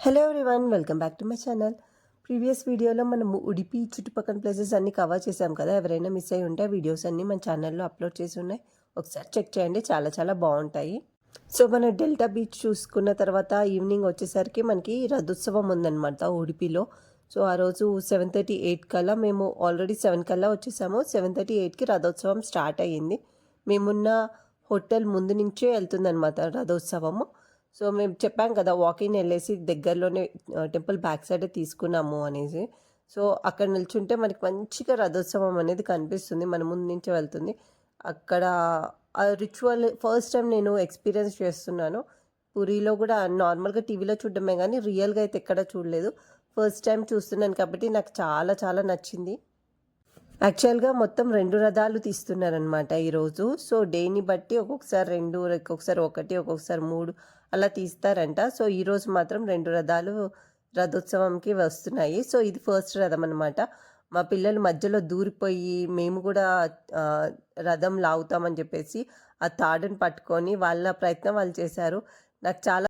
Hello everyone, welcome back to my channel. Previous వీడియోలో మనం ఉడిపి చుట్టుపక్కల ప్లేసెస్ అన్నీ కవర్ చేసాం కదా. ఎవరైనా మిస్ అయ్యి ఉంటే వీడియోస్ అన్నీ మన ఛానల్లో అప్లోడ్ చేసి ఉన్నాయి, ఒకసారి చెక్ చేయండి. చాలా చాలా బాగుంటాయి. సో మన డెల్టా బీచ్ చూసుకున్న తర్వాత ఈవినింగ్ వచ్చేసరికి మనకి రథోత్సవం ఉందన్నమాట ఉడిపిలో. సో ఆ రోజు 7:30, 8 కల్లా మేము ఆల్రెడీ 7 కల్లా వచ్చేసాము. 7:30, 8కి రథోత్సవం స్టార్ట్ అయ్యింది. మేమున్న హోటల్ ముందు నుంచే వెళ్తుందన్నమాట రథోత్సవము. సో మేము చెప్పాం కదా, వాకింగ్ వెళ్ళేసి దగ్గరలోనే టెంపుల్ బ్యాక్ సైడే తీసుకున్నాము అనేసి. సో అక్కడ నిల్చుంటే మనకి మంచిగా రథోత్సవం అనేది కనిపిస్తుంది, మన ముందు నుంచే వెళ్తుంది. అక్కడ ఆ రిచువల్ ఫస్ట్ టైం నేను ఎక్స్పీరియన్స్ చేస్తున్నాను. పూరిలో కూడా నార్మల్గా టీవీలో చూడడమే కానీ రియల్గా అయితే ఎక్కడ చూడలేదు. ఫస్ట్ టైం చూస్తున్నాను కాబట్టి నాకు చాలా చాలా నచ్చింది. యాక్చువల్గా మొత్తం 2 రథాలు తీస్తున్నారనమాట ఈరోజు. సో డేని బట్టి ఒక్కొక్కసారి 2, ఒక్కొక్కసారి 1, ఒక్కొక్కసారి 3 అలా తీస్తారంట. సో ఈరోజు మాత్రం 2 రథాలు రథోత్సవంకి వస్తున్నాయి. సో ఇది ఫస్ట్ రథం అనమాట. మా పిల్లలు మధ్యలో దూరిపోయి మేము కూడా రథం లాగుతామని చెప్పేసి ఆ తాడుని పట్టుకొని వాళ్ళ ప్రయత్నం వాళ్ళు చేశారు. నాకు చాలా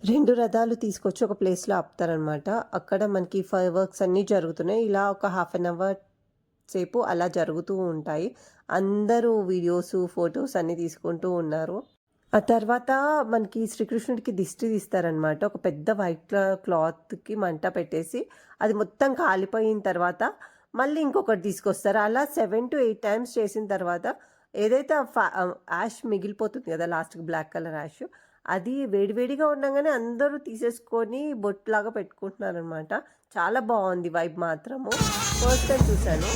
2 రథాలు తీసుకొచ్చి ఒక ప్లేస్లో ఆపుతారనమాట. అక్కడ మనకి ఫైర్ వర్క్స్ అన్నీ జరుగుతున్నాయి. ఇలా ఒక హాఫ్ అన్ అవర్ సేపు అలా జరుగుతూ ఉంటాయి. అందరూ వీడియోస్, ఫొటోస్ అన్నీ తీసుకుంటూ ఉన్నారు. ఆ తర్వాత మనకి శ్రీకృష్ణుడికి దిష్టి తీస్తారనమాట. ఒక పెద్ద వైట్ క్లాత్కి మంట పెట్టేసి అది మొత్తం కాలిపోయిన తర్వాత మళ్ళీ ఇంకొకటి తీసుకొస్తారు. అలా 7 to 8 టైమ్స్ చేసిన తర్వాత ఏదైతే యాష్ మిగిలిపోతుంది కదా, లాస్ట్కి బ్లాక్ కలర్ యాష్, అది వేడివేడిగా ఉండగానే అందరూ తీసేసుకొని బొట్లాగా పెట్టుకుంటున్నారనమాట. చాలా బాగుంది వైబ్ మాత్రము. ఫస్ట్ టైం చూశాను.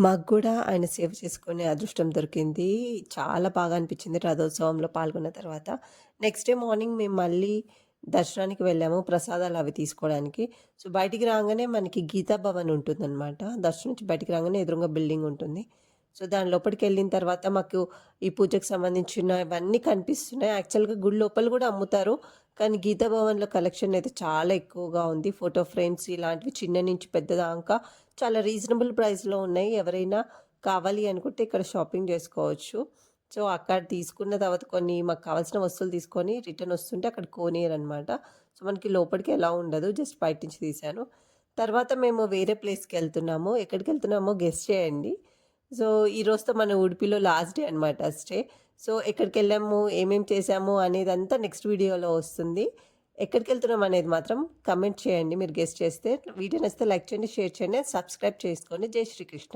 మాకు కూడా ఆయన సేవ చేసుకునే అదృష్టం దొరికింది. చాలా బాగా అనిపించింది రథోత్సవంలో పాల్గొన్న తర్వాత. నెక్స్ట్ డే మార్నింగ్ మేము మళ్ళీ దర్శనానికి వెళ్ళాము, ప్రసాదాలు అవి తీసుకోవడానికి. సో బయటికి రాగానే మనకి గీతా భవన్ ఉంటుందన్నమాట. దర్శనం నుంచి బయటికి రాగానే ఎదురుగా బిల్డింగ్ ఉంటుంది. సో దాని లోపలికి వెళ్ళిన తర్వాత మాకు ఈ పూజకు సంబంధించిన ఇవన్నీ కనిపిస్తున్నాయి. యాక్చువల్గా గుడి లోపల కూడా అమ్ముతారు, కానీ గీతా భవన్లో కలెక్షన్ అయితే చాలా ఎక్కువగా ఉంది. ఫోటో ఫ్రేమ్స్ ఇలాంటివి చిన్న నుంచి పెద్ద దాకా చాలా రీజనబుల్ ప్రైస్లో ఉన్నాయి. ఎవరైనా కావాలి అనుకుంటే ఇక్కడ షాపింగ్ చేసుకోవచ్చు. సో అక్కడ తీసుకున్న తర్వాత కొన్ని మాకు కావాల్సిన వస్తువులు తీసుకొని రిటర్న్ వస్తుంటే అక్కడ కోనేరనమాట. సో మనకి లోపలికి ఎలా ఉండదు, జస్ట్ బయట నుంచి తీశాను. తర్వాత మేము వేరే ప్లేస్కి వెళ్తున్నాము. ఎక్కడికి వెళ్తున్నామో గెస్ట్ చేయండి. సో ఈరోజుతో మన ఉడిపిలో లాస్ట్ డే అనమాట స్టే. సో ఎక్కడికి వెళ్ళాము, ఏమేమి చేసాము అనేదంతా నెక్స్ట్ వీడియోలో వస్తుంది. ఎక్కడికి వెళ్తున్నాం అనేది మాత్రం కమెంట్ చేయండి. మీరు గెస్ట్ చేస్తే వీడియో నచ్చితే లైక్ చేయండి, షేర్ చేయండి, సబ్స్క్రైబ్ చేసుకోండి. జై శ్రీకృష్ణ.